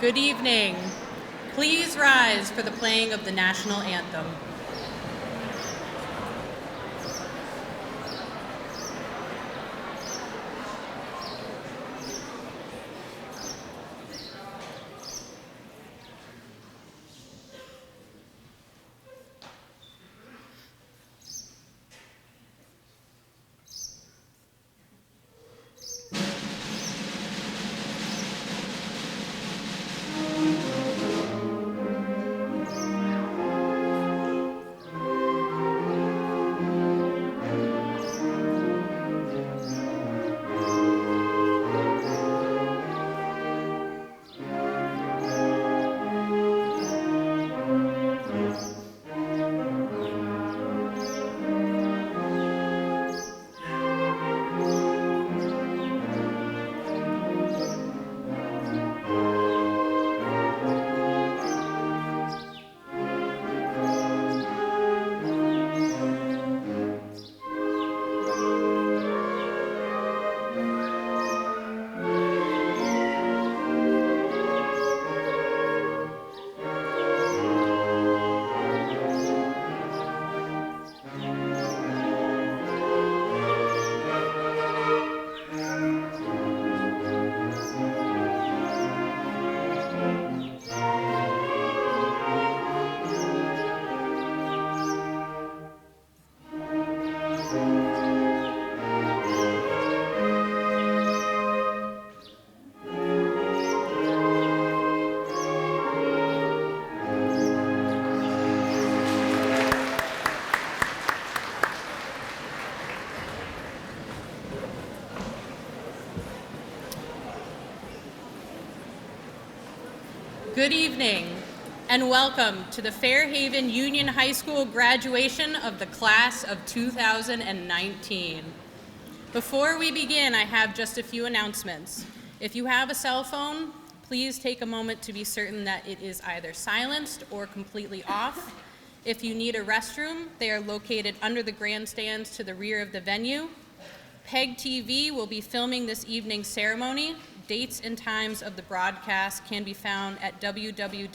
Good evening. Please rise for the playing of the national anthem. Good evening, and welcome to the Fairhaven Union High School graduation of the class of 2019. Before we begin, I have just a few announcements. If you have a cell phone, please take a moment to be certain that it is either silenced or completely off. If you need a restroom, they are located under the grandstands to the rear of the venue. PEG TV will be filming this evening's ceremony. Dates and times of the broadcast can be found at www.pegtv.com,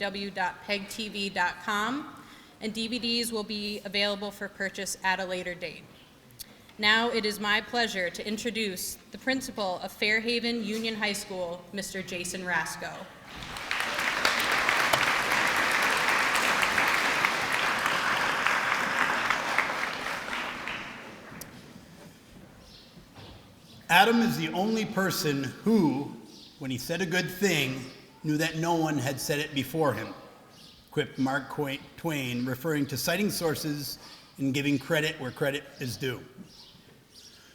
and DVDs will be available for purchase at a later date. Now it is my pleasure to introduce the principal of Fairhaven Union High School, Mr. Jason Rasco. Adam is the only person who, when he said a good thing, knew that no one had said it before him, quipped Mark Twain, referring to citing sources and giving credit where credit is due.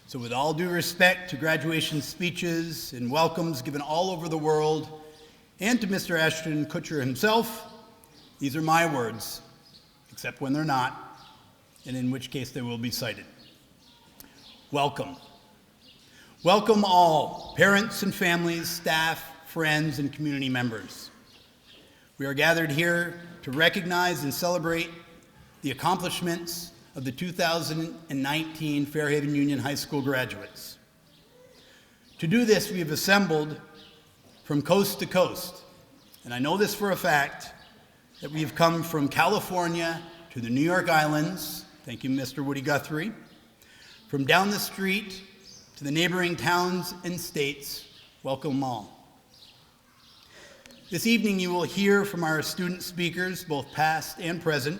So with all due respect to graduation speeches and welcomes given all over the world, and to Mr. Ashton Kutcher himself, these are my words, except when they're not, and in which case they will be cited. Welcome. Welcome all, parents and families, staff, friends, and community members. We are gathered here to recognize and celebrate the accomplishments of the 2019 Fairhaven Union High School graduates. To do this, we have assembled from coast to coast, and I know this for a fact, that we have come from California to the New York Islands, thank you, Mr. Woody Guthrie, from down the street to the neighboring towns and states, welcome all. This evening you will hear from our student speakers, both past and present,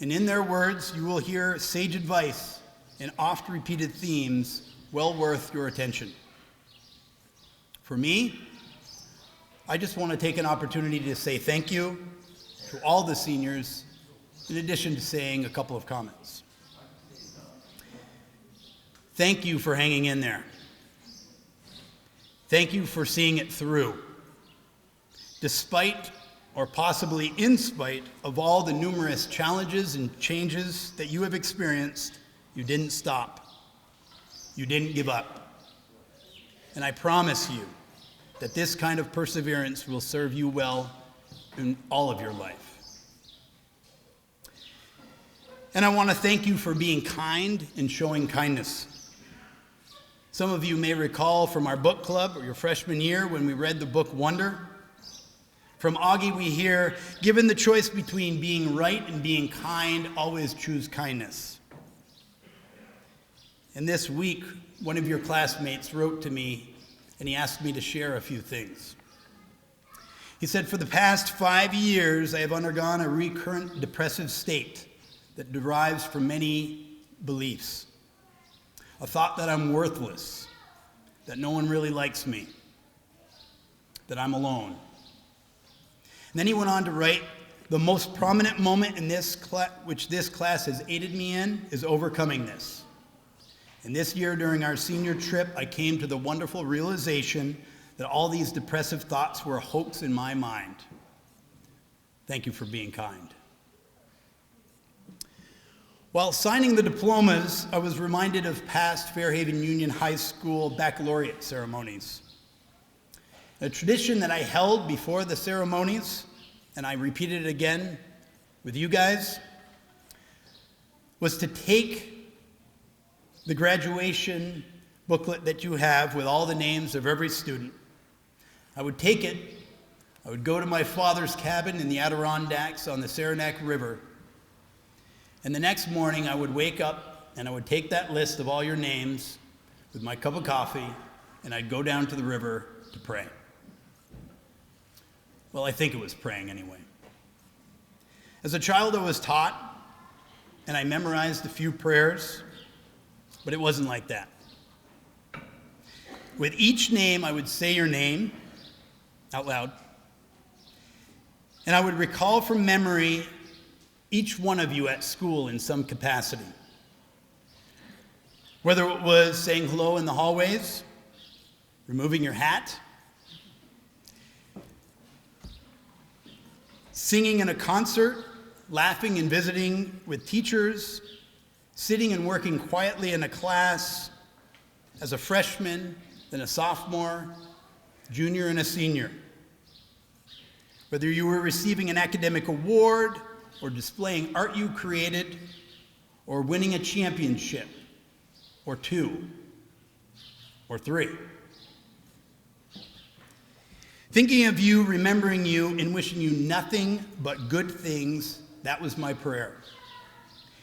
and in their words you will hear sage advice and oft-repeated themes well worth your attention. For me, I just want to take an opportunity to say thank you to all the seniors, in addition to saying a couple of comments. Thank you for hanging in there. Thank you for seeing it through. Despite, or possibly in spite, of all the numerous challenges and changes that you have experienced, you didn't stop. You didn't give up. And I promise you that this kind of perseverance will serve you well in all of your life. And I want to thank you for being kind and showing kindness. Some of you may recall from our book club or your freshman year when we read the book Wonder. From Augie we hear, given the choice between being right and being kind, always choose kindness. And this week, one of your classmates wrote to me and he asked me to share a few things. He said, for the past 5 years, I have undergone a recurrent depressive state that derives from many beliefs. A thought that I'm worthless, that no one really likes me, that I'm alone. And then he went on to write, the most prominent moment in this which this class has aided me in is overcoming this. And this year during our senior trip, I came to the wonderful realization that all these depressive thoughts were a hoax in my mind. Thank you for being kind. While signing the diplomas, I was reminded of past Fairhaven Union High School baccalaureate ceremonies. A tradition that I held before the ceremonies, and I repeated it again with you guys, was to take the graduation booklet that you have with all the names of every student. I would take it, I would go to my father's cabin in the Adirondacks on the Saranac River, and the next morning I would wake up and I would take that list of all your names with my cup of coffee, and I'd go down to the river to pray. Well, I think it was praying anyway. As a child, I was taught, and I memorized a few prayers, but it wasn't like that. With each name, I would say your name out loud, and I would recall from memory each one of you at school in some capacity. Whether it was saying hello in the hallways, removing your hat, singing in a concert, laughing and visiting with teachers, sitting and working quietly in a class as a freshman, then a sophomore, junior, and a senior. Whether you were receiving an academic award or displaying art you created or winning a championship or 2 or 3. Thinking of you, remembering you, and wishing you nothing but good things, that was my prayer.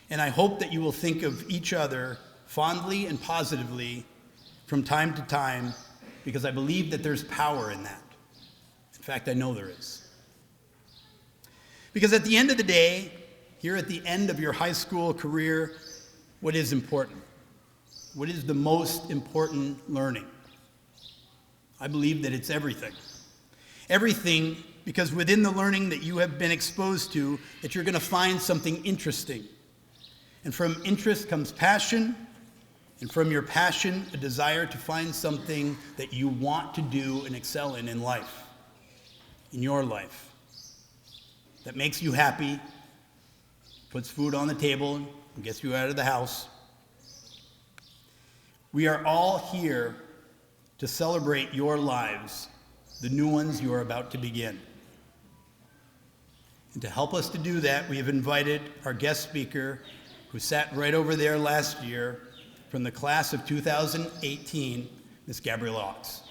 And I hope that you will think of each other fondly and positively from time to time, because I believe that there's power in that. In fact, I know there is. Because at the end of the day, here at the end of your high school career, what is important? What is the most important learning? I believe that it's everything. Everything, because within the learning that you have been exposed to, that you're going to find something interesting. And from interest comes passion, and from your passion, a desire to find something that you want to do and excel in life, in your life, that makes you happy, puts food on the table, and gets you out of the house. We are all here to celebrate your lives, the new ones you are about to begin. And to help us to do that, we have invited our guest speaker, who sat right over there last year, from the class of 2018, Ms. Gabrielle Ox.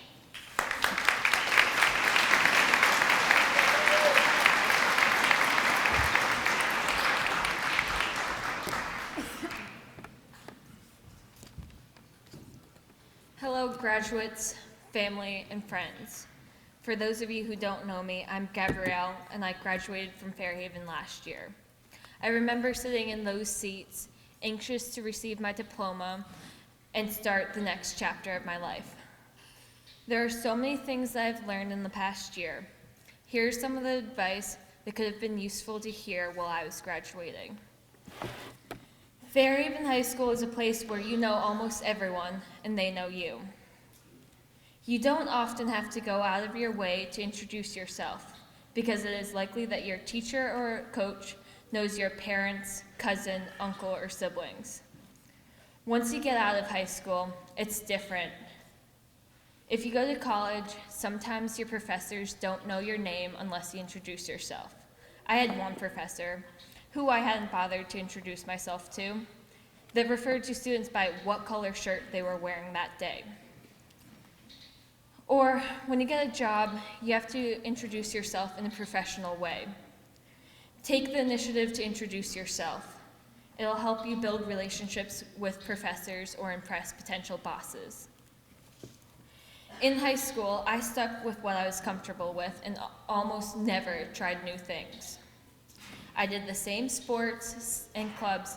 Hello, graduates, family, and friends. For those of you who don't know me, I'm Gabrielle, and I graduated from Fairhaven last year. I remember sitting in those seats, anxious to receive my diploma and start the next chapter of my life. There are so many things that I've learned in the past year. Here's some of the advice that could have been useful to hear while I was graduating. Fairhaven High School is a place where you know almost everyone, and they know you. You don't often have to go out of your way to introduce yourself, because it is likely that your teacher or coach knows your parents, cousin, uncle, or siblings. Once you get out of high school, it's different. If you go to college, sometimes your professors don't know your name unless you introduce yourself. I had one professor, who I hadn't bothered to introduce myself to, that referred to students by what color shirt they were wearing that day. Or when you get a job, you have to introduce yourself in a professional way. Take the initiative to introduce yourself. It'll help you build relationships with professors or impress potential bosses. In high school, I stuck with what I was comfortable with and almost never tried new things. I did the same sports and clubs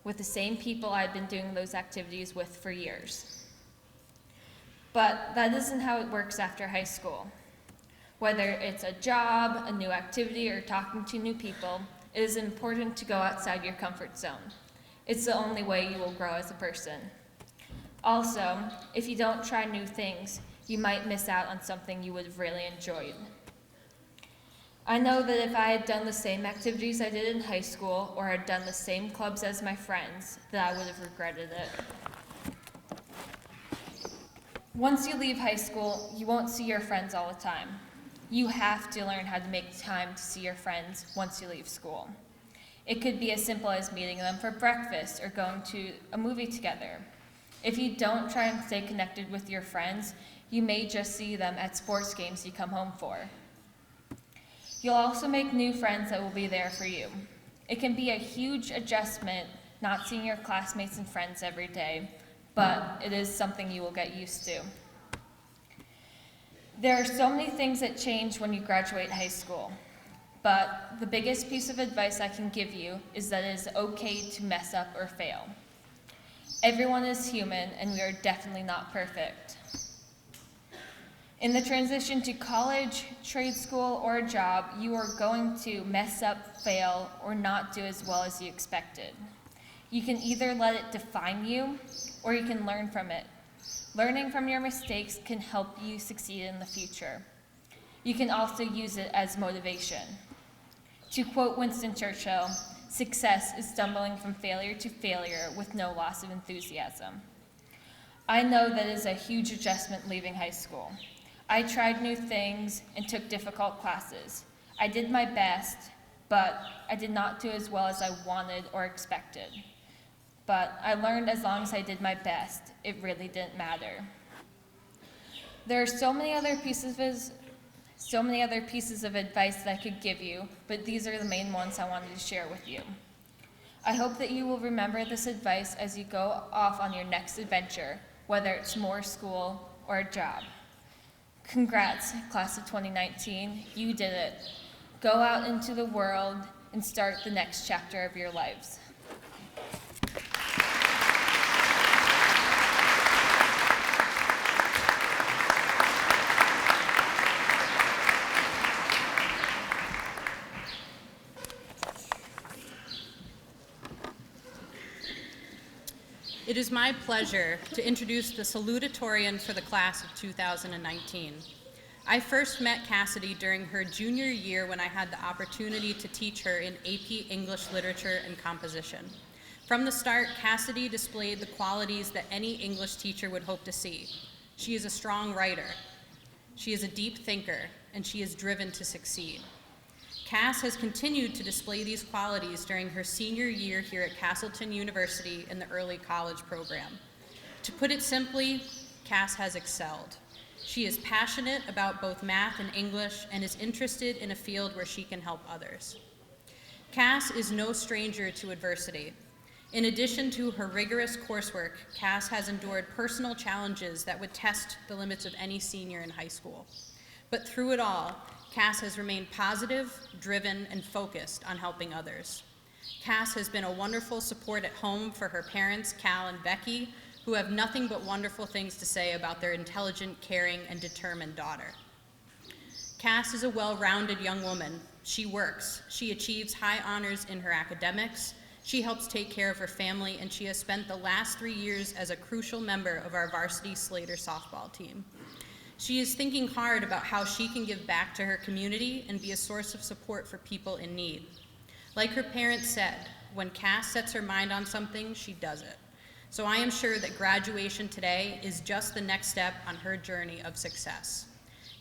with the same people I'd been doing those activities with for years. But that isn't how it works after high school. Whether it's a job, a new activity, or talking to new people, it is important to go outside your comfort zone. It's the only way you will grow as a person. Also, if you don't try new things, you might miss out on something you would have really enjoyed. I know that if I had done the same activities I did in high school, or had done the same clubs as my friends, that I would have regretted it. Once you leave high school, you won't see your friends all the time. You have to learn how to make time to see your friends once you leave school. It could be as simple as meeting them for breakfast or going to a movie together. If you don't try and stay connected with your friends, you may just see them at sports games you come home for. You'll also make new friends that will be there for you. It can be a huge adjustment not seeing your classmates and friends every day, but it is something you will get used to. There are so many things that change when you graduate high school, but the biggest piece of advice I can give you is that it is okay to mess up or fail. Everyone is human, and we are definitely not perfect. In the transition to college, trade school, or a job, you are going to mess up, fail, or not do as well as you expected. You can either let it define you, or you can learn from it. Learning from your mistakes can help you succeed in the future. You can also use it as motivation. To quote Winston Churchill, "Success is stumbling from failure to failure with no loss of enthusiasm." I know that is a huge adjustment leaving high school. I tried new things and took difficult classes. I did my best, but I did not do as well as I wanted or expected. But I learned as long as I did my best, it really didn't matter. There are so many other pieces of advice that I could give you, but these are the main ones I wanted to share with you. I hope that you will remember this advice as you go off on your next adventure, whether it's more school or a job. Congrats, class of 2019, you did it. Go out into the world and start the next chapter of your lives. It is my pleasure to introduce the Salutatorian for the class of 2019. I first met Cassidy during her junior year when I had the opportunity to teach her in AP English Literature and Composition. From the start, Cassidy displayed the qualities that any English teacher would hope to see. She is a strong writer, she is a deep thinker, and she is driven to succeed. Cass has continued to display these qualities during her senior year here at Castleton University in the early college program. To put it simply, Cass has excelled. She is passionate about both math and English and is interested in a field where she can help others. Cass is no stranger to adversity. In addition to her rigorous coursework, Cass has endured personal challenges that would test the limits of any senior in high school. But through it all, Cass has remained positive, driven, and focused on helping others. Cass has been a wonderful support at home for her parents, Cal and Becky, who have nothing but wonderful things to say about their intelligent, caring, and determined daughter. Cass is a well-rounded young woman. She works. She achieves high honors in her academics. She helps take care of her family, and she has spent the last 3 years as a crucial member of our varsity Slater softball team. She is thinking hard about how she can give back to her community and be a source of support for people in need. Like her parents said, when Cass sets her mind on something, she does it. So I am sure that graduation today is just the next step on her journey of success.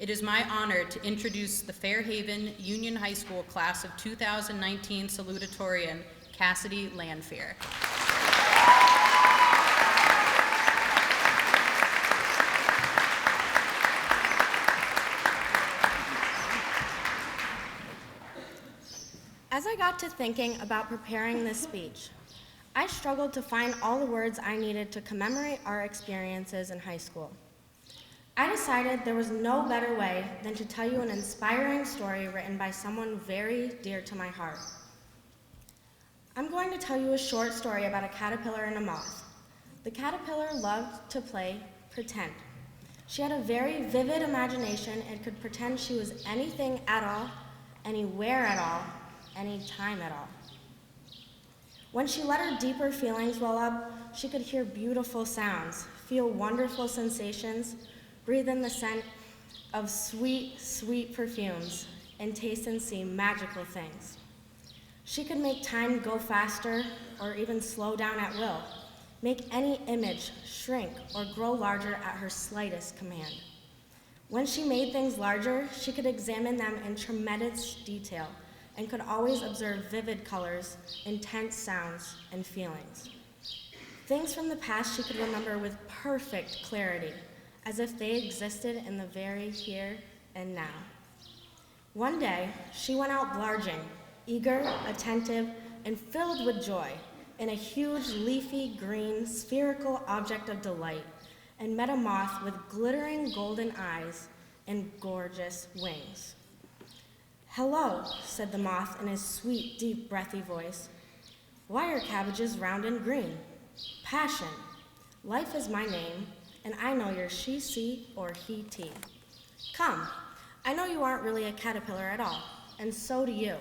It is my honor to introduce the Fairhaven Union High School class of 2019 Salutatorian, Cassidy Landfear. I got to thinking about preparing this speech, I struggled to find all the words I needed to commemorate our experiences in high school. I decided there was no better way than to tell you an inspiring story written by someone very dear to my heart. I'm going to tell you a short story about a caterpillar and a moth. The caterpillar loved to play pretend. She had a very vivid imagination and could pretend she was anything at all, anywhere at all, anytime at all. When she let her deeper feelings well up, she could hear beautiful sounds, feel wonderful sensations, breathe in the scent of sweet, sweet perfumes, and taste and see magical things. She could make time go faster or even slow down at will, make any image shrink or grow larger at her slightest command. When she made things larger, she could examine them in tremendous detail and could always observe vivid colors, intense sounds, and feelings. Things from the past she could remember with perfect clarity, as if they existed in the very here and now. One day, she went out barging, eager, attentive, and filled with joy, in a huge, leafy, green, spherical object of delight, and met a moth with glittering golden eyes and gorgeous wings. "Hello," said the moth in his sweet, deep, breathy voice. "Why are cabbages round and green? Passion. Life is my name, and I know you're she, she, or he, tea. Come, I know you aren't really a caterpillar at all, and so do you.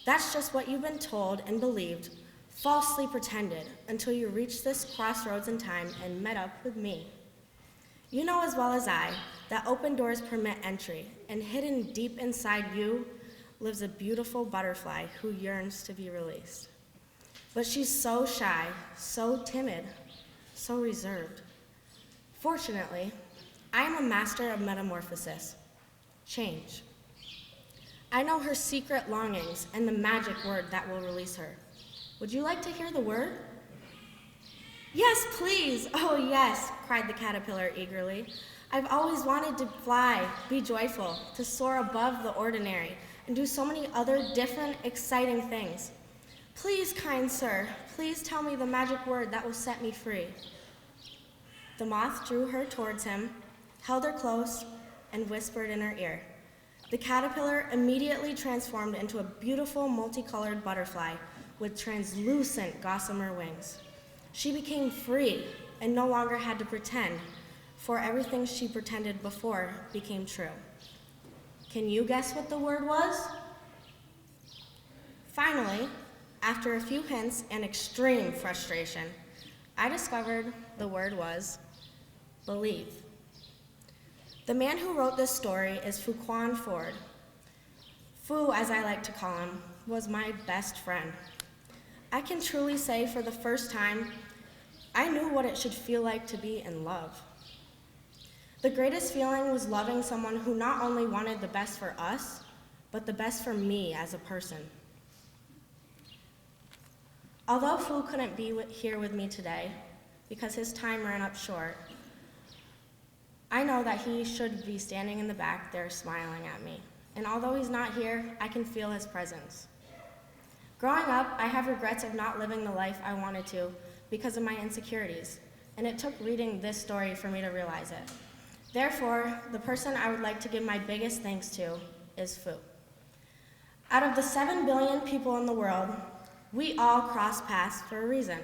That's just what you've been told and believed, falsely pretended, until you reached this crossroads in time and met up with me. You know as well as I that open doors permit entry, and hidden deep inside you lives a beautiful butterfly who yearns to be released. But she's so shy, so timid, so reserved. Fortunately, I am a master of metamorphosis, change. I know her secret longings and the magic word that will release her. Would you like to hear the word?" "Yes, please. Oh, yes," cried the caterpillar eagerly. "I've always wanted to fly, be joyful, to soar above the ordinary, and do so many other different, exciting things. Please, kind sir, please tell me the magic word that will set me free." The moth drew her towards him, held her close, and whispered in her ear. The caterpillar immediately transformed into a beautiful multicolored butterfly with translucent gossamer wings. She became free and no longer had to pretend, for everything she pretended before became true. Can you guess what the word was? Finally, after a few hints and extreme frustration, I discovered the word was believe. The man who wrote this story is Fuquan Ford. Fu, as I like to call him, was my best friend. I can truly say for the first time, I knew what it should feel like to be in love. The greatest feeling was loving someone who not only wanted the best for us, but the best for me as a person. Although Fu couldn't be here with me today, because his time ran up short, I know that he should be standing in the back there smiling at me. And although he's not here, I can feel his presence. Growing up, I have regrets of not living the life I wanted to because of my insecurities, and it took reading this story for me to realize it. Therefore, the person I would like to give my biggest thanks to is Fu. Out of the 7 billion people in the world, we all cross paths for a reason.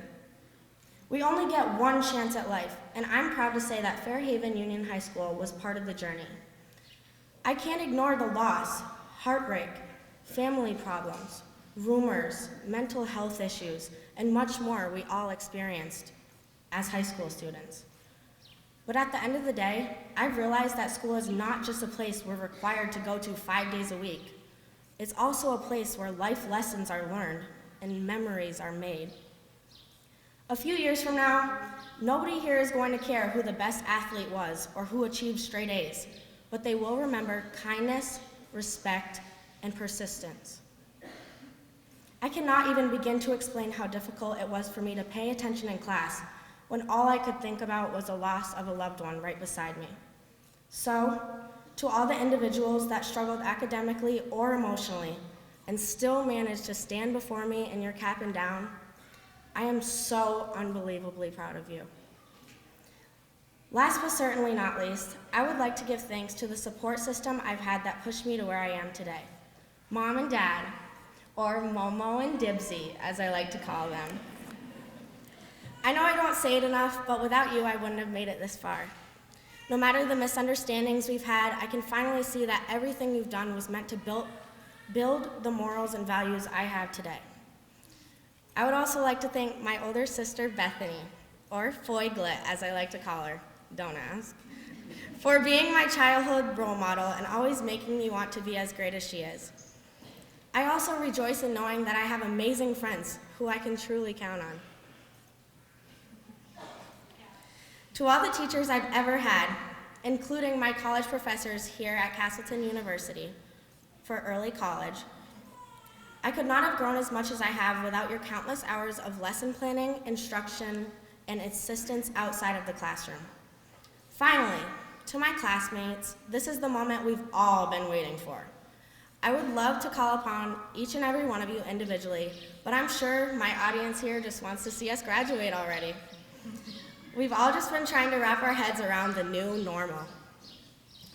We only get one chance at life, and I'm proud to say that Fairhaven Union High School was part of the journey. I can't ignore the loss, heartbreak, family problems, rumors, mental health issues, and much more we all experienced as high school students. But at the end of the day, I've realized that school is not just a place we're required to go to 5 days a week. It's also a place where life lessons are learned and memories are made. A few years from now, nobody here is going to care who the best athlete was or who achieved straight A's, but they will remember kindness, respect, and persistence. I cannot even begin to explain how difficult it was for me to pay attention in class when all I could think about was the loss of a loved one right beside me. So, to all the individuals that struggled academically or emotionally, and still manage to stand before me in your cap and gown, I am so unbelievably proud of you. Last but certainly not least, I would like to give thanks to the support system I've had that pushed me to where I am today. Mom and Dad, or Momo and Dibsy, as I like to call them. I know I don't say it enough, but without you, I wouldn't have made it this far. No matter the misunderstandings we've had, I can finally see that everything you've done was meant to build the morals and values I have today. I would also like to thank my older sister, Bethany, or Foiglet, as I like to call her, don't ask, for being my childhood role model and always making me want to be as great as she is. I also rejoice in knowing that I have amazing friends who I can truly count on. To all the teachers I've ever had, including my college professors here at Castleton University for early college, I could not have grown as much as I have without your countless hours of lesson planning, instruction, and assistance outside of the classroom. Finally, to my classmates, this is the moment we've all been waiting for. I would love to call upon each and every one of you individually, but I'm sure my audience here just wants to see us graduate already. We've all just been trying to wrap our heads around the new normal.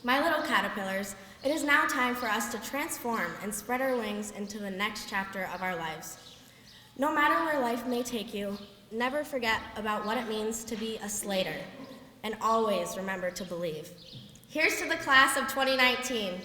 My little caterpillars, it is now time for us to transform and spread our wings into the next chapter of our lives. No matter where life may take you, never forget about what it means to be a Slater, and always remember to believe. Here's to the class of 2019.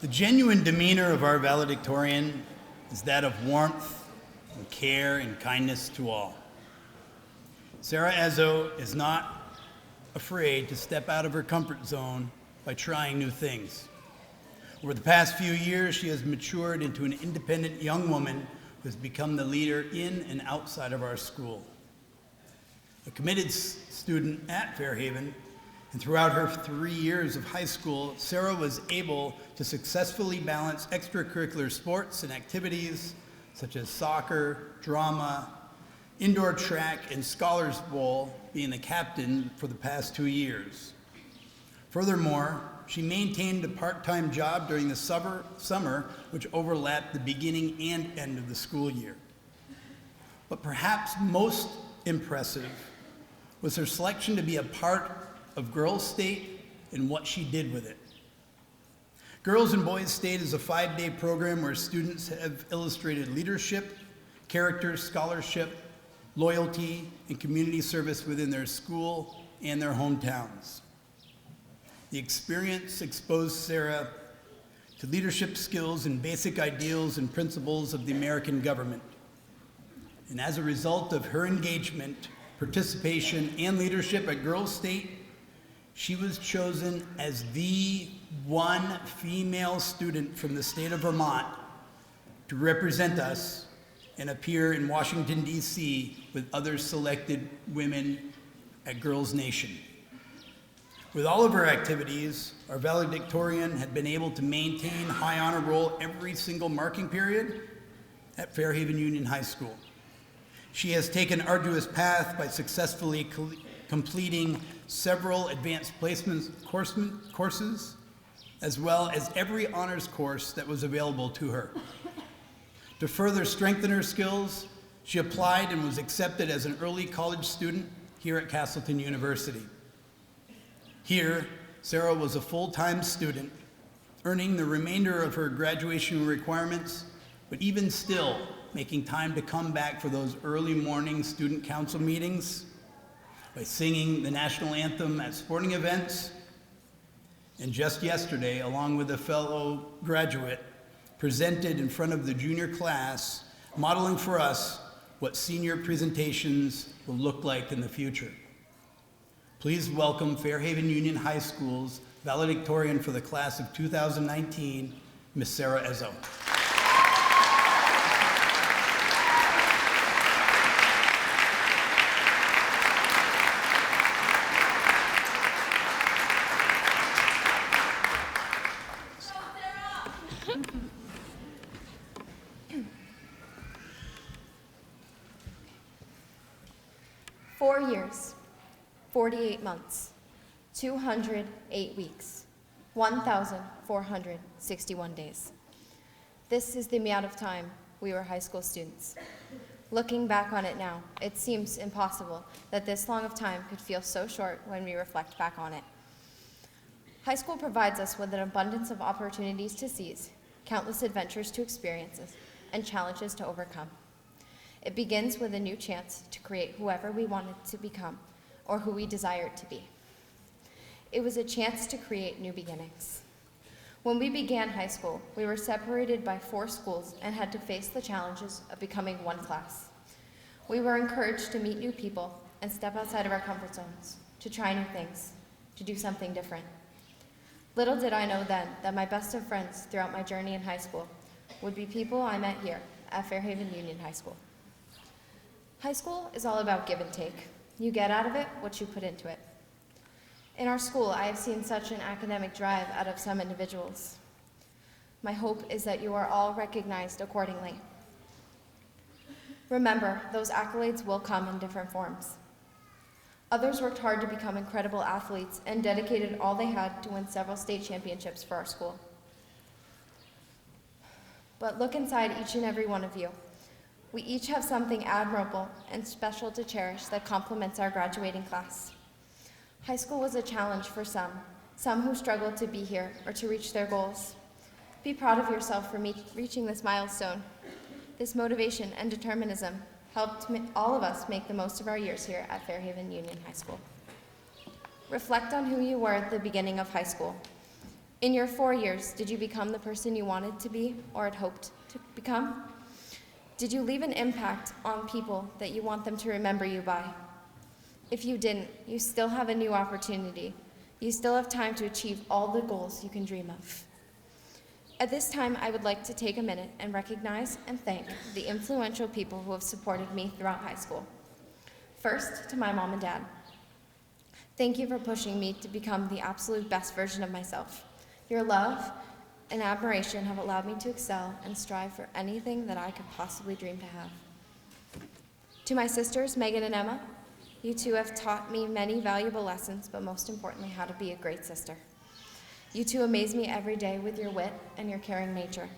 The genuine demeanor of our valedictorian is that of warmth and care and kindness to all. Sarah Ezzo is not afraid to step out of her comfort zone by trying new things. Over the past few years, she has matured into an independent young woman who has become the leader in and outside of our school. A committed student at Fairhaven, and throughout her 3 years of high school, Sarah was able to successfully balance extracurricular sports and activities such as soccer, drama, indoor track, and Scholars Bowl, being the captain for the past 2 years. Furthermore, she maintained a part-time job during the summer, which overlapped the beginning and end of the school year. But perhaps most impressive was her selection to be a part of Girls State and what she did with it. Girls and Boys State is a 5-day program where students have illustrated leadership, character, scholarship, loyalty, and community service within their school and their hometowns. The experience exposed Sarah to leadership skills and basic ideals and principles of the American government. And as a result of her engagement, participation, and leadership at Girls State, she was chosen as the one female student from the state of Vermont to represent us and appear in Washington, D.C. with other selected women at Girls Nation. With all of her activities, our valedictorian had been able to maintain high honor roll every single marking period at Fairhaven Union High School. She has taken an arduous path by successfully completing several advanced placement courses, as well as every honors course that was available to her. To further strengthen her skills, she applied and was accepted as an early college student here at Castleton University. Here, Sarah was a full-time student, earning the remainder of her graduation requirements, but even still making time to come back for those early morning student council meetings, by singing the national anthem at sporting events, and just yesterday, along with a fellow graduate, presented in front of the junior class, modeling for us what senior presentations will look like in the future. Please welcome Fairhaven Union High School's valedictorian for the class of 2019, Miss Sarah Ezzo. Four years, 48 months, 208 weeks, 1,461 days. This is the amount of time we were high school students. Looking back on it now, it seems impossible that this long of time could feel so short when we reflect back on it. High school provides us with an abundance of opportunities to seize, countless adventures to experience, and challenges to overcome. It begins with a new chance to create whoever we wanted to become or who we desired to be. It was a chance to create new beginnings. When we began high school, we were separated by 4 schools and had to face the challenges of becoming one class. We were encouraged to meet new people and step outside of our comfort zones, to try new things, to do something different. Little did I know then that my best of friends throughout my journey in high school would be people I met here at Fairhaven Union High School. High school is all about give and take. You get out of it what you put into it. In our school, I have seen such an academic drive out of some individuals. My hope is that you are all recognized accordingly. Remember, those accolades will come in different forms. Others worked hard to become incredible athletes and dedicated all they had to win several state championships for our school. But look inside each and every one of you. We each have something admirable and special to cherish that complements our graduating class. High school was a challenge for some who struggled to be here or to reach their goals. Be proud of yourself for reaching this milestone. This motivation and determinism helped all of us make the most of our years here at Fairhaven Union High School. Reflect on who you were at the beginning of high school. In your 4 years, did you become the person you wanted to be or had hoped to become? Did you leave an impact on people that you want them to remember you by? If you didn't, you still have a new opportunity. You still have time to achieve all the goals you can dream of. At this time, I would like to take a minute and recognize and thank the influential people who have supported me throughout high school. First, to my mom and dad. Thank you for pushing me to become the absolute best version of myself. Your love and admiration have allowed me to excel and strive for anything that I could possibly dream to have. To my sisters, Megan and Emma, you two have taught me many valuable lessons, but most importantly, how to be a great sister. You two amaze me every day with your wit and your caring nature.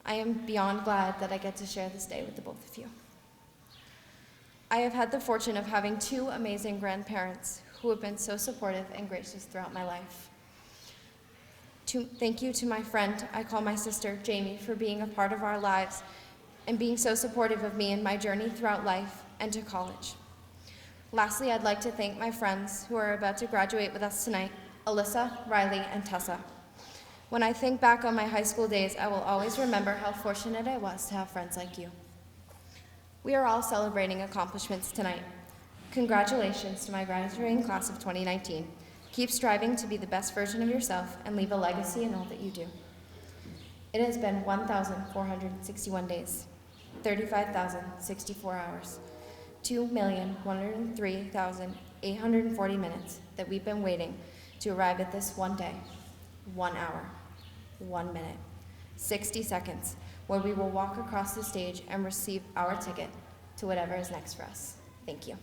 I am beyond glad that I get to share this day with the both of you. I have had the fortune of having two amazing grandparents who have been so supportive and gracious throughout my life. Thank you to my friend, I call my sister, Jamie, for being a part of our lives and being so supportive of me in my journey throughout life and to college. Lastly, I'd like to thank my friends who are about to graduate with us tonight, Alyssa, Riley, and Tessa. When I think back on my high school days, I will always remember how fortunate I was to have friends like you. We are all celebrating accomplishments tonight. Congratulations to my graduating class of 2019. Keep striving to be the best version of yourself and leave a legacy in all that you do. It has been 1,461 days, 35,064 hours, 2,103,840 minutes that we've been waiting to arrive at this one day, 1 hour, 1 minute, 60 seconds, where we will walk across the stage and receive our ticket to whatever is next for us. Thank you.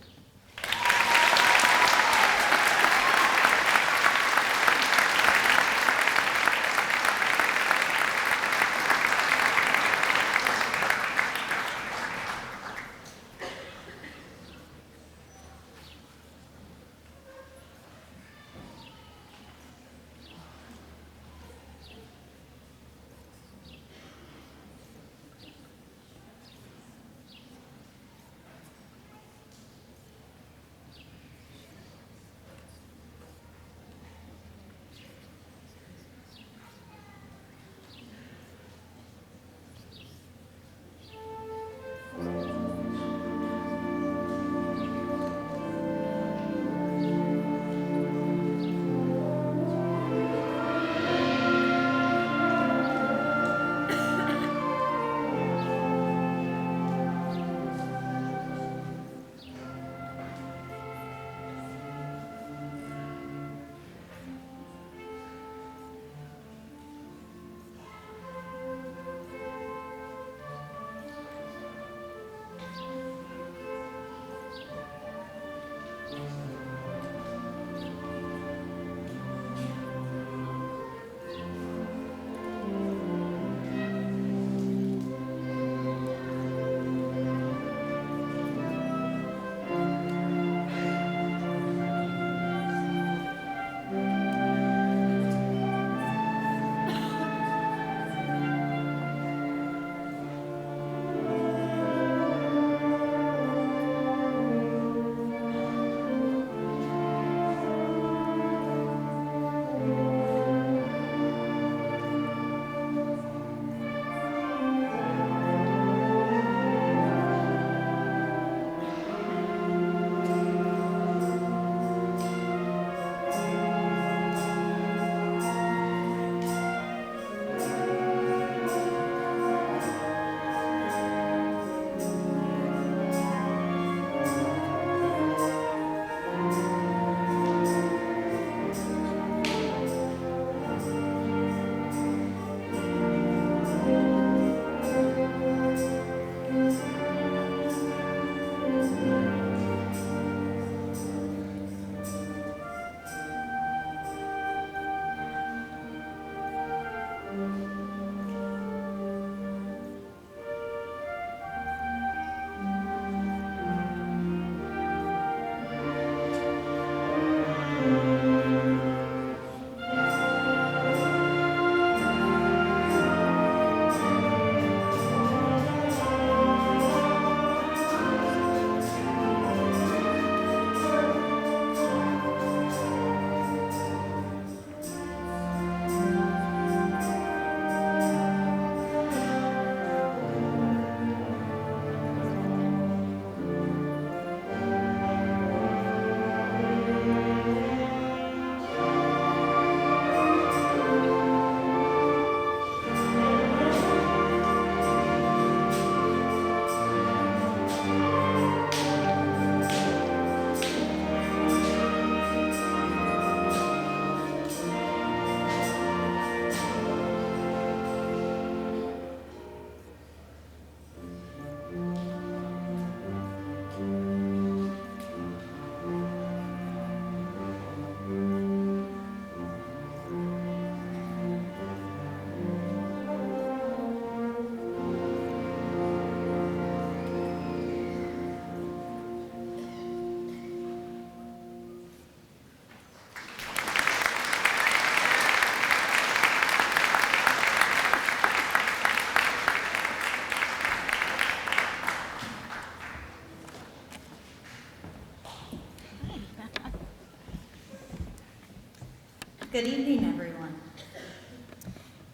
Good evening, everyone.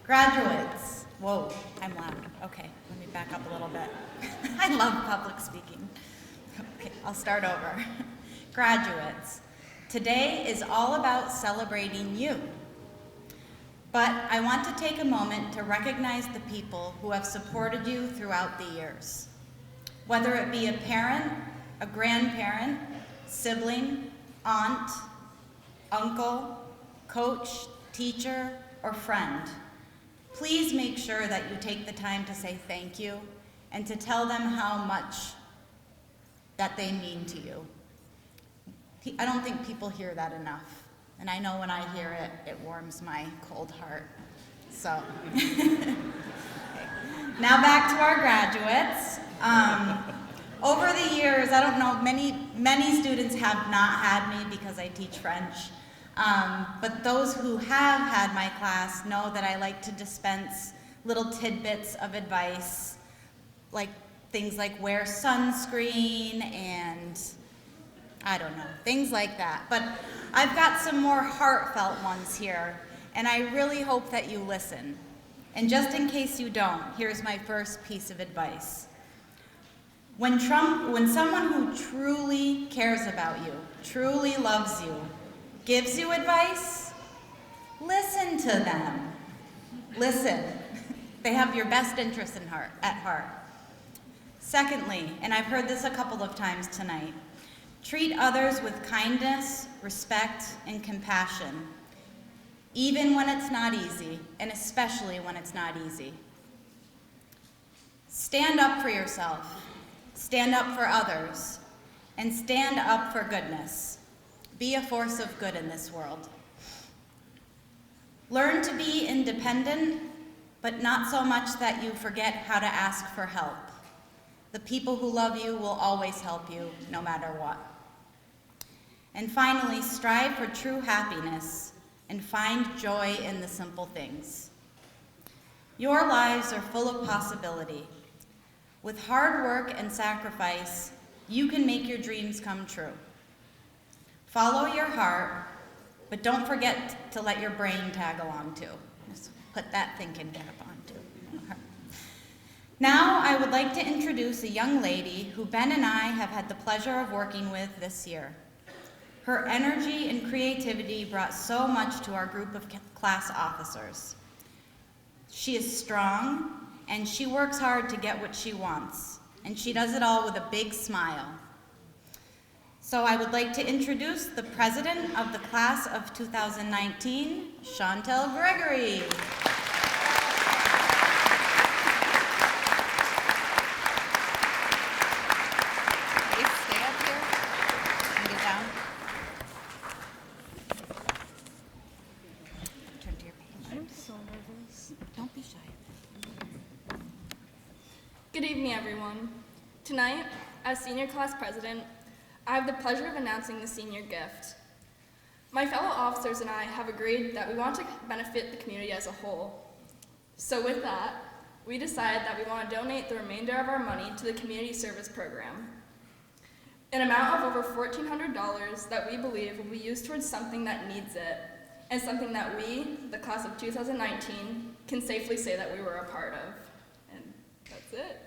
Graduates. Whoa, I'm loud. Okay, let me back up a little bit. I love public speaking. Okay, I'll start over. Graduates, today is all about celebrating you. But I want to take a moment to recognize the people who have supported you throughout the years. Whether it be a parent, a grandparent, sibling, aunt, uncle, coach, teacher, or friend, please make sure that you take the time to say thank you and to tell them how much that they mean to you. I don't think people hear that enough, and I know when I hear it, it warms my cold heart. So, okay. Now back to our graduates. Over the years, I don't know, many students have not had me because I teach French. But those who have had my class know that I like to dispense little tidbits of advice, like things like wear sunscreen and I don't know, things like that. But I've got some more heartfelt ones here, and I really hope that you listen. And just in case you don't, here's my first piece of advice. When someone who truly cares about you, truly loves you, gives you advice, listen to them. Listen. They have your best interests at heart. Secondly, and I've heard this a couple of times tonight, treat others with kindness, respect, and compassion, even when it's not easy, and especially when it's not easy. Stand up for yourself, stand up for others, and stand up for goodness. Be a force of good in this world. Learn to be independent, but not so much that you forget how to ask for help. The people who love you will always help you, no matter what. And finally, strive for true happiness and find joy in the simple things. Your lives are full of possibility. With hard work and sacrifice, you can make your dreams come true. Follow your heart, but don't forget to let your brain tag along too. Just put that thinking cap on too. Now I would like to introduce a young lady who Ben and I have had the pleasure of working with this year. Her energy and creativity brought so much to our group of class officers. She is strong, and she works hard to get what she wants, and she does it all with a big smile. So I would like to introduce the president of the class of 2019, Chantel Gregory. Please stay up here and get down. Turn to your page. I'm so nervous. Don't be shy. Good evening, everyone. Tonight, as senior class president, I have the pleasure of announcing the senior gift. My fellow officers and I have agreed that we want to benefit the community as a whole. So with that, we decided that we want to donate the remainder of our money to the community service program. An amount of over $1,400 that we believe will be used towards something that needs it, and something that we, the class of 2019, can safely say that we were a part of. And that's it.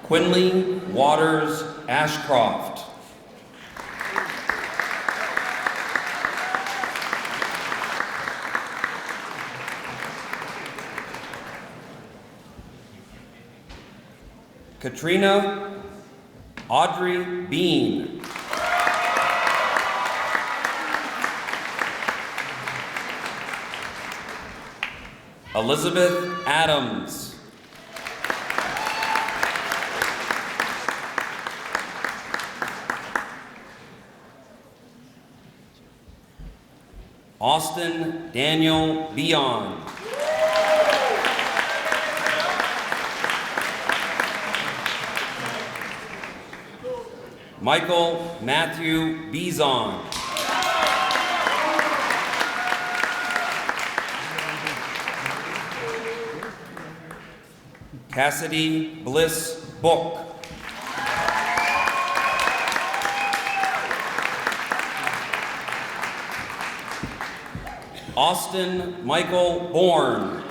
Quinley Waters Ashcroft. Katrina Audrey Bean. Elizabeth Adams. Austin Daniel Beon. Michael Matthew Bizon. Cassidy Bliss Book. Austin Michael Bourne.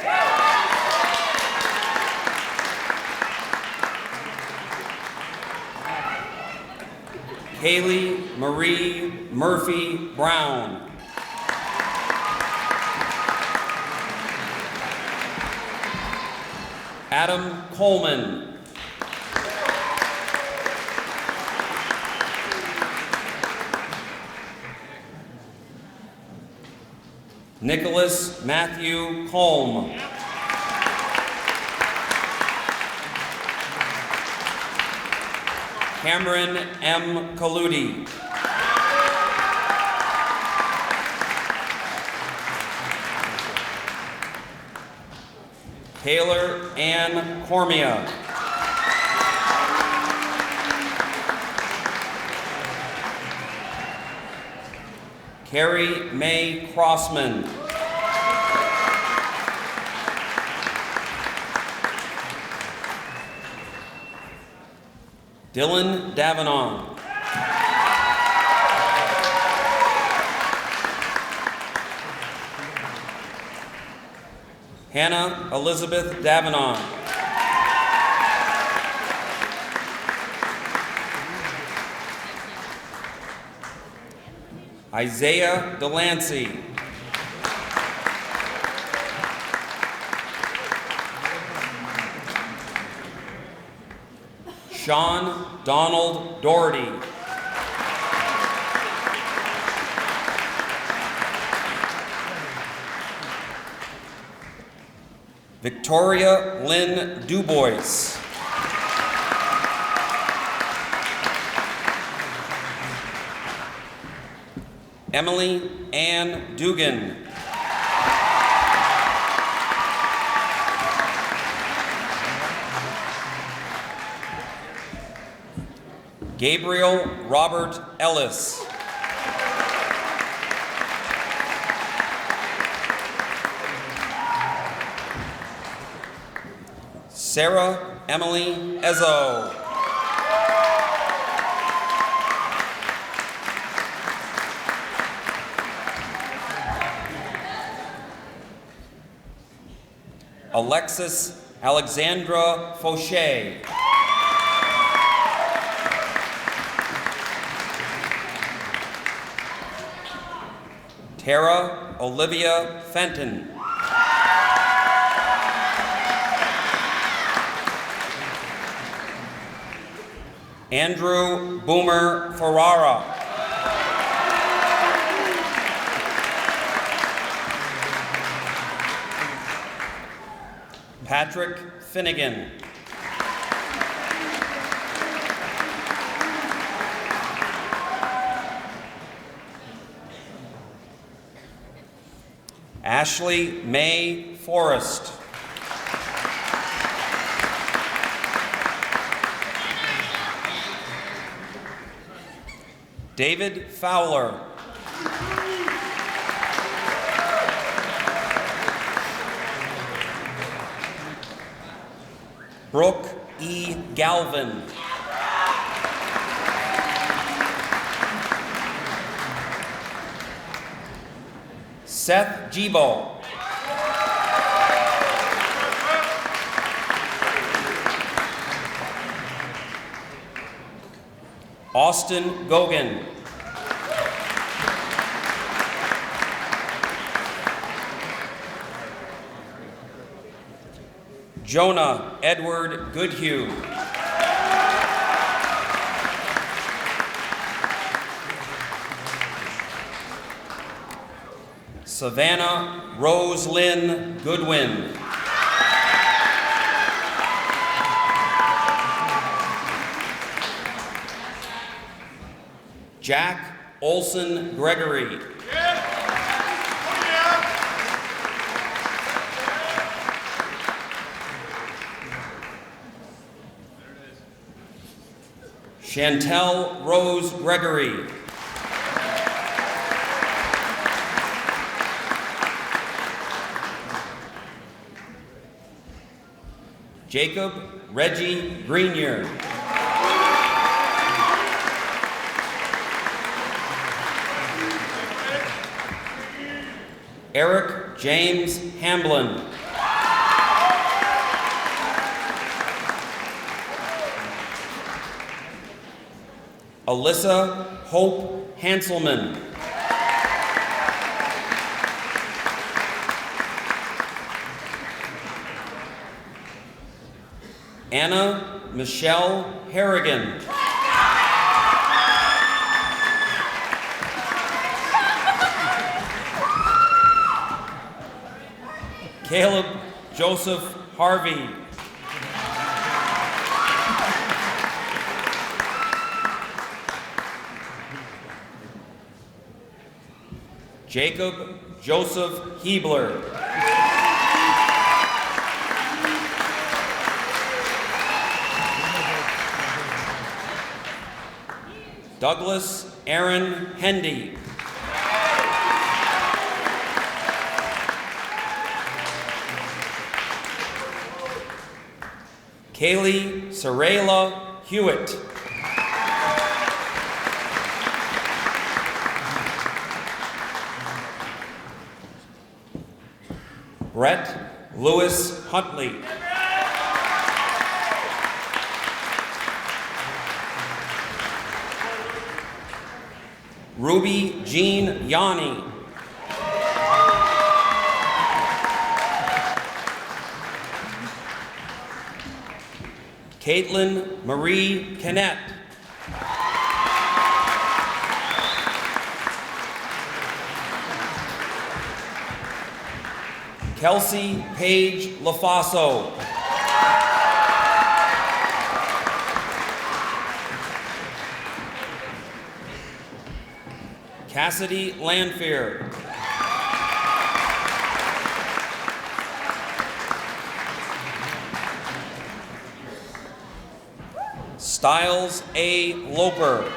Kaylee Marie Murphy Brown. Adam Coleman. Nicholas Matthew Colm. Cameron M. Kaludi. Taylor Ann Cormia. Carrie Mae Crossman. Dylan Davenon. Hannah Elizabeth Davenon. Isaiah Delancey. Sean Donald Doherty. Victoria Lynn Dubois. Emily Ann Dugan. Gabriel Robert Ellis. Sarah Emily Ezzo. Alexis Alexandra Fauché. Tara Olivia Fenton. Andrew Boomer Ferrara. Patrick Finnegan. Ashley Mae Forrest. David Fowler. Brooke E. Galvin. Seth Gibo. Austin Gogan. Jonah Edward Goodhue. Savannah Rose Lynn Goodwin. Jack Olson Gregory. Chantel Rose Gregory. Jacob Reggie Greenier. Eric James Hamblin. Alyssa Hope Hanselman. Anna Michelle Harrigan. Caleb Joseph Harvey. Jacob Joseph Hebler. Douglas Aaron Hendy. Kaylee Sarayla Hewitt. Brett Lewis Huntley. Ruby Jean Yanni. Caitlin Marie Kennett. Kelsey Paige LaFaso. Cassidy Lanfear. Styles A. Loper.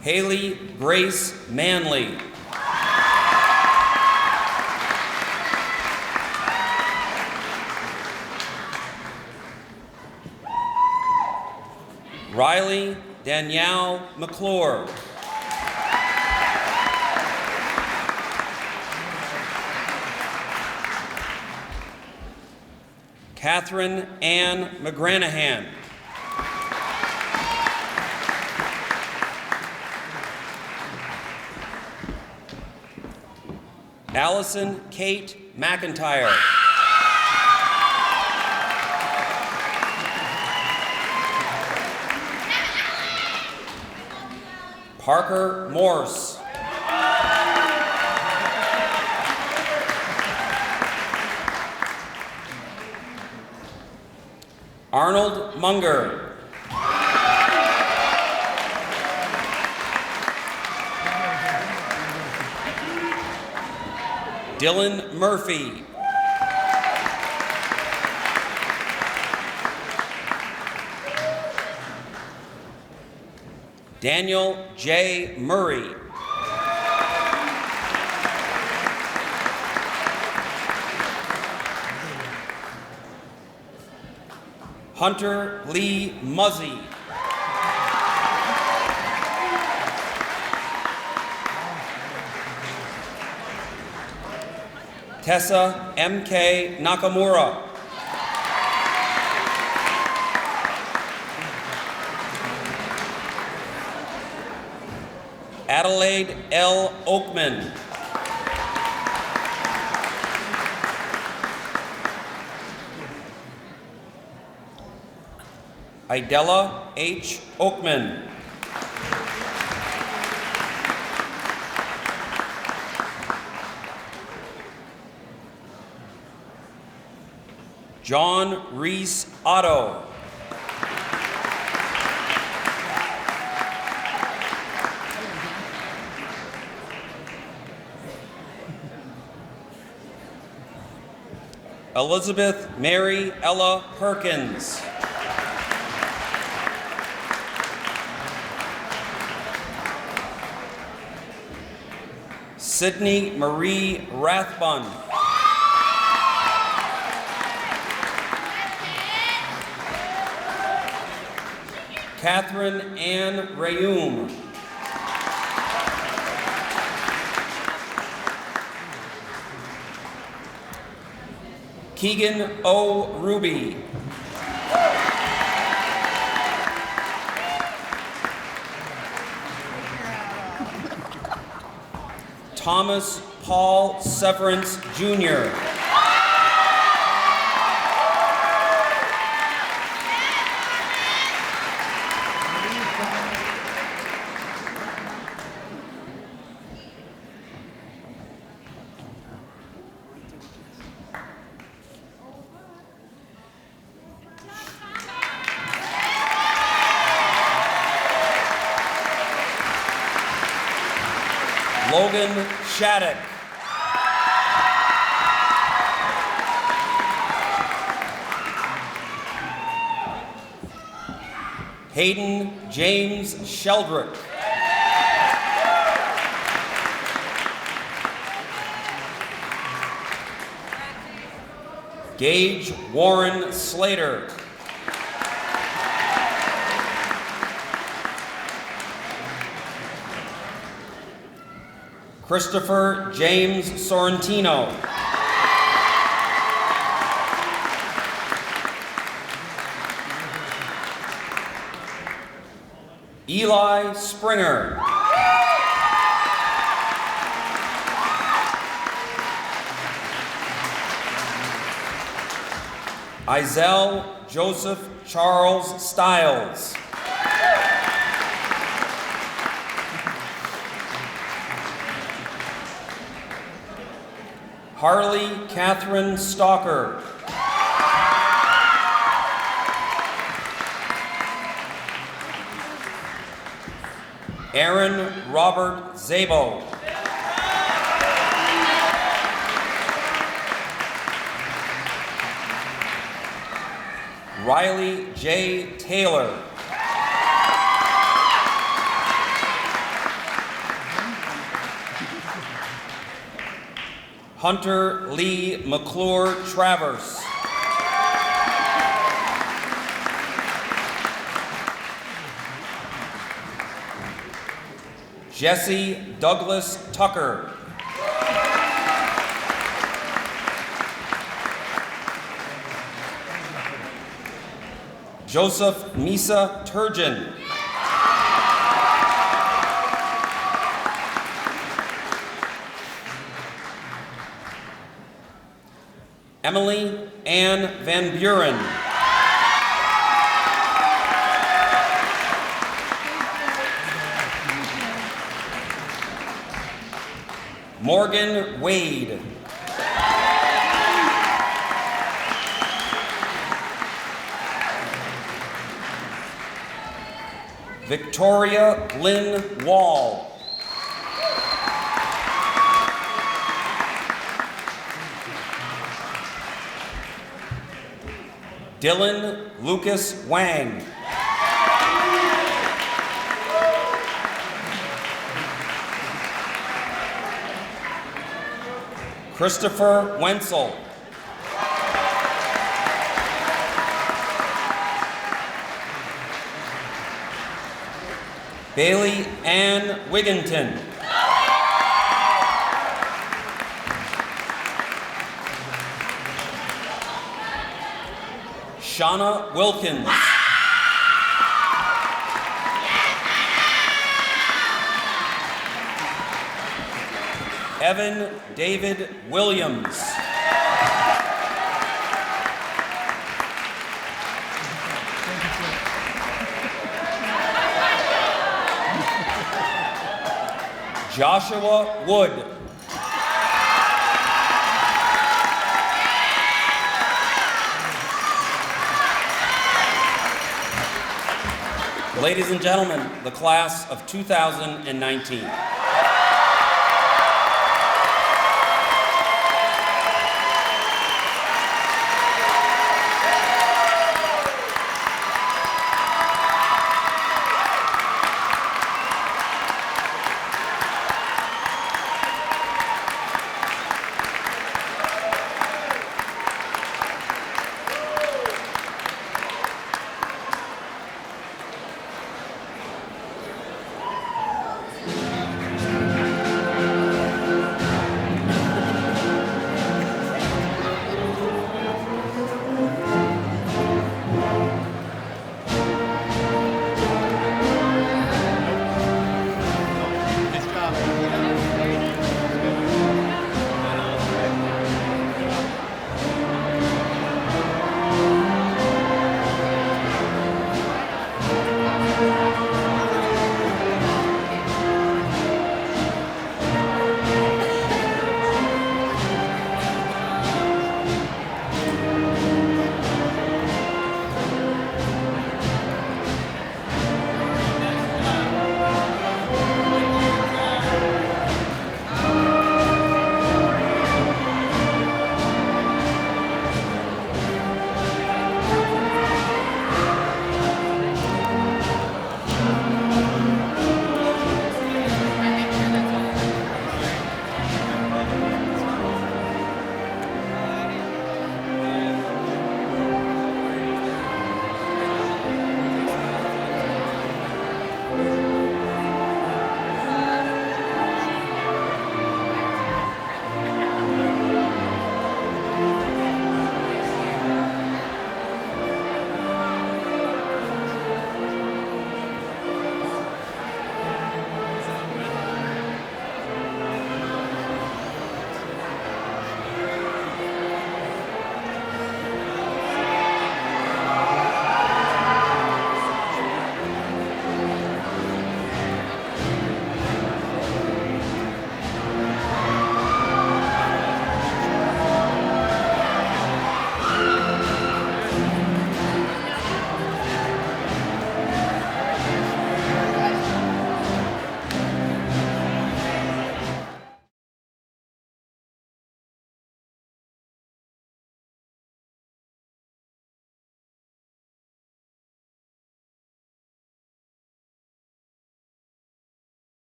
Haley Grace Manley. Riley Danielle McClure. Catherine Ann McGranahan. Allison Kate McIntyre. Parker Morse. Arnold Munger. Dylan Murphy. Daniel J. Murray. Hunter Lee Muzzy. Tessa M.K. Nakamura. Adelaide L. Oakman. Idella H. Oakman. John Reese Otto. Elizabeth Mary Ella Perkins. Sydney Marie Rathbun. Catherine Ann Rayum. Keegan O. Ruby. Thomas Paul Severance, Jr. Logan Shattuck. Hayden James Sheldrick. Gage Warren Slater. Christopher James Sorrentino. Eli Springer. Izell Joseph Charles Stiles. Harley Catherine Stalker. Aaron Robert Zabo. Riley J. Taylor. Hunter Lee McClure Travers. Jesse Douglas Tucker. Joseph Misa Turgeon. Emily Ann Van Buren. Morgan Wade. Victoria Lynn Wall. Dylan Lucas Wang. Christopher Wenzel. Bailey Ann Wigginton. Shauna Wilkins. Evan David Williams. Joshua Wood. Ladies and gentlemen, the class of 2019.